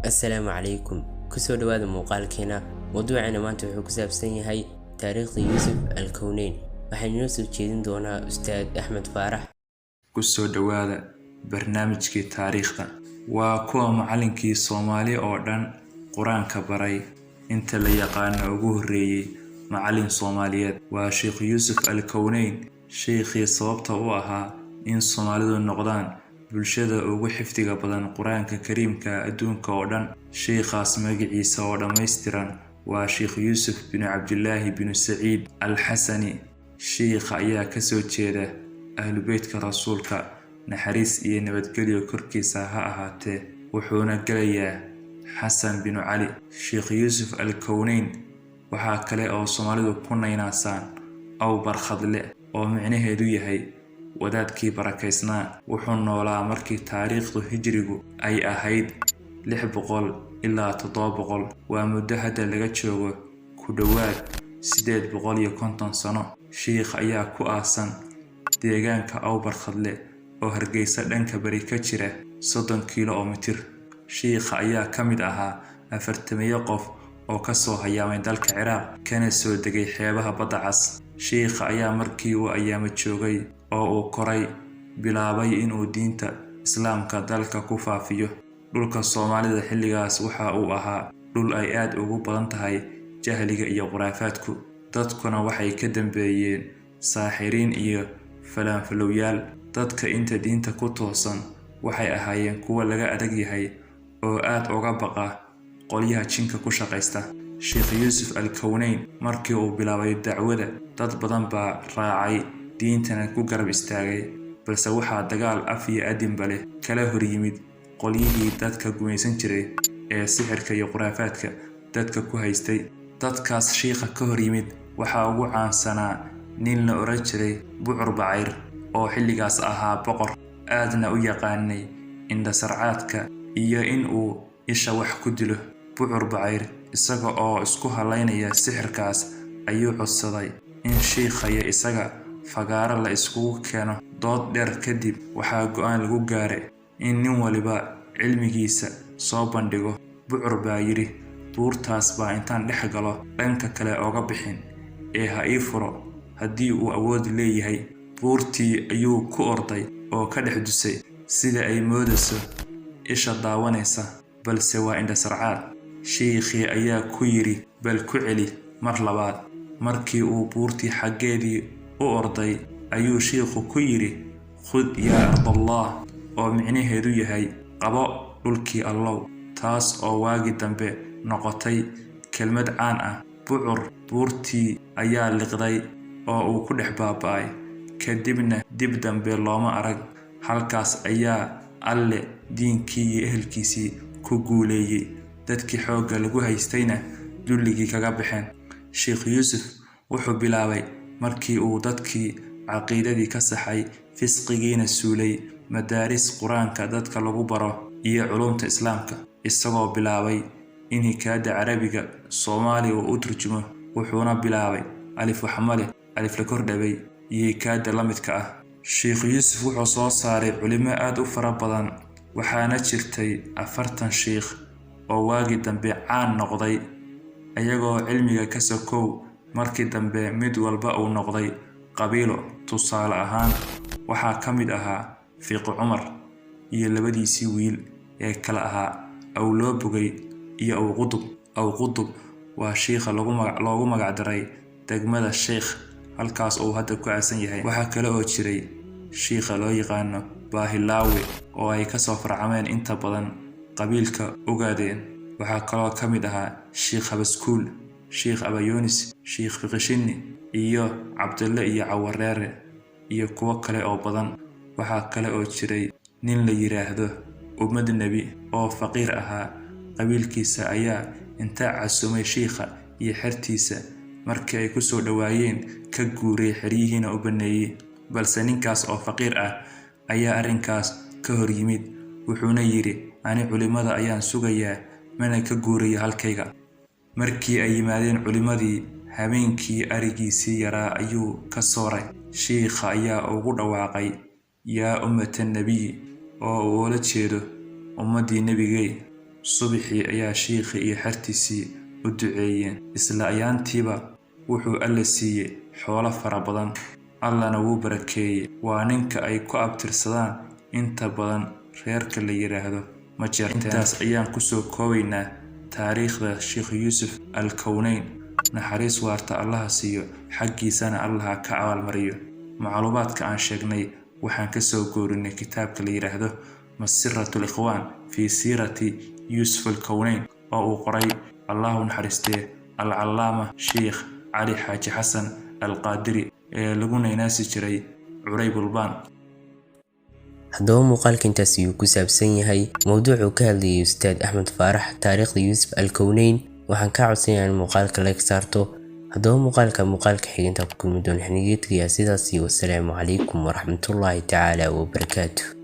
السلام عليكم كسو دواada muuqaalkeena mawduucana maanta wuxuu ku saabsan yahay taariikhda Yuusuf al-Kownayn waxaan inoo soo jeedin doonaa ustaad Axmed Faarax kusoo dhawaada barnaamijkii taariikhda waa kuwa macallinkii Soomaali oo dhan quraanka baray inta la yaqaan ugu horeeyay macallin Soomaaliyeed waa Sheekh Yuusuf al-Kownayn sheekhii sababta u ahaa in Soomaalidu noqdaan bulshada ugu xifdiga badan quraanka kariimka adduunka oo dhan sheekhaas magaciisa oo dhameystiran waa Sheekh Yuusuf bin Cabdillaahi bin Saciid al-Xasani sheekha ayaa ka soo jeeda ahlu beedka rasuulka naxariis iyo nabadgelyo korkiisa ha ahaatee wuxuuna galayaa Xasan bin Cali Sheekh Yuusuf al-Kownayn waxa kale oo Soomaalidu ku naynaasaan aw barkhadle oo micnaheedu yahay wadaadkii barakaysnaa wuxuu noolaa markii taariikhdu hijrigu ay ahayd 600 ilaa 700 waa muddo hadda laga joogo ku dhawaad 850 sano sheekh ayaa ku aasan deegaanka Awbarkhadle oo Hargeysa dhanka bari ka jira 30 kiiloomitir sheekh ayaa ka mid ahaa 40 qof oo ka soo hayaamay dalka Ciraaq kana soo degay xeebaha Badda Cas sheekh ayaa markii uu ayaama joogay oo uu koray bilaabay inuu diinta islaamka dalka ku faafiyo dhulka Soomaalida xilligaas waxa uu ahaa dhul ay aad ugu badan tahay jahliga iyo quraafaadku dadkuna waxay ka dambeeyeen saaxiriin iyo falanfalowyaal dadka inta diinta ku toosan waxay ahaayeen kuwa laga adag yahay oo aad uga baqa qolyaha jinka ku shaqeysta Sheekh Yuusuf al-Kownayn markii uu bilaabay dacwada dad badan baa raacay diintana ku garab istaagay balse waxaa dagaal af iyo adinba leh kala hor yimid qolyihii dadka gumaysan jiray ee sixirka iyo quraafaadka dadka ku haystay dadkaas sheekha ka hor yimid waxaa ugu caansanaa nin la oran jiray Bucur Bacayr oo xilligaas ahaa boqor aadna u yaqaanay indha sarcaadka iyo in uu isha wax ku dilo Bucur Bacayr isaga oo isku halaynaya sixirkaas ayuu codsaday in sheekha iyo isaga fagaara la iskugu keeno dood dheer kadib waxaa go'aan lagu gaaray in nin waliba cilmigiisa soo bandhigo Bucur baa yiri buurtaas baa intaan dhex galo dhanka kale ooga bixin ee ha ii furo haddii uu awood leeyahay buurtii ayuu ku orday oo ka dhex dusay sida ay moodayso isha daawanaysa balse waa indha sarcaad sheekhii ayaa ku yiri bal ku celi mar labaad markii uu buurtii xaggeedii u orday ayuu sheekhu ku yiri khud yaa ardallah oo micnaheedu yahay qabo dhulkii Allow taas oo waagi dambe noqotay kelmad caan ah Bucur buurtii ayaa liqday oo uu ku dhex baaba'ay kadibna dib dambe looma arag halkaas ayaa alle diinkii iyo ehelkiisii ku guuleeyay dadkii xoogga lagu haystayna dulligii kaga baxeen Sheekh Yuusuf wuxuu bilaabay markii uu dadkii caqiidadii ka saxay fisqigiina suulay madaaris quraanka dadka lagu baro iyo culumta islaamka isagoo bilaabay in hikaada carabiga Soomaali uu u turjumo wuxuuna bilaabay alif waxmale alif la kordhabay iyo hikaada la midka ah Sheekh Yuusuf wuxuu soo saaray culimo aad u fara badan waxaana jirtay 40 sheekh oo waagi dambe caan noqday ayagoo cilmiga ka sokow markii dambe mid walba uu noqday qabiilo tusaale ahaan waxaa ka mid ahaa Fiiq Umar iyo labadiisii wiil ee kala ahaa Awloo Bugay iyo Aw Qutub waa sheekha loogu magac daray degmada Sheekh halkaas oo hadda ku aasan yahay waxa kale oo jiray sheekha loo yaqaan Baahilaawe oo ay ka soo farcameen inta badan qabiilka ogaadeen waxa kale oo ka mid ahaa Sheekh Habaskuul Sheekh Abayoonis Sheekh Fiqishini iyo Cabdulle iyo Cawareere iyo kuwa kale oo badan waxa kale oo jiray nin la yiraahdo Ummad Nabi oo faqiir ahaa qabiilkiisa ayaa inta casumay sheekha iyo xertiisa markii ay ku soo dhawaayeen ka guuray xiriyihiina u baneeyay balse ninkaas oo faqiir ah ayaa arinkaas ka hor yimid wuxuuna yiri ani culimada ayaan sugayaa mana ka guuray halkayga markii ay yimaadeen culimadii habeenkii arigiisii yaraa ayuu ka sooray sheekha ayaa ugu dhawaaqay yaa ummatan nabi oo uu la jeedo ummadii nabigay subaxii ayaa shiikhii iyo xertiisii u duceeyeen. Isla ayaantiiba wuxuu Alle siiyey xoolo fara badan, Allana wuu barakeeyey. Waa ninka ay ku abtirsadaan inta badan reerka la yiraahdo Majeerteen. Intaas ayaan kusoo koobaynaa taariikhda Sheekh Yuusuf Al-Kownayn. naxariis waarta Allaha siiyo, xaggiisana Allaha ka abaalmariyo. Macluumaadka aan sheegnay waxaan ka soo goorinay kitaabka la yiraahdo Masiratul Ikhwaan fi siirati Yuusuf Al-Kownayn oo uu qoray Allahu naxariistee Al-Callaama Sheekh Cali Xaaji Xasan Al-Qaadiri ee lagu naynaasi jiray Curaybulbaan. haddaba muuqaalka intaas ayuu ku saabsan yahay mowduucuu ka hadlayay Ustaad Axmed Faarax taariikhda Yuusuf Al-Kownayn. waxaan kaa codsanayaa in muuqaalka like saarto. haddaba muuqaalka xigeentaa ku kulmi doona xinigeedka sidaas iyo wassalaamu calaykum waraxmatullaahi tacaala wabarakaatuh.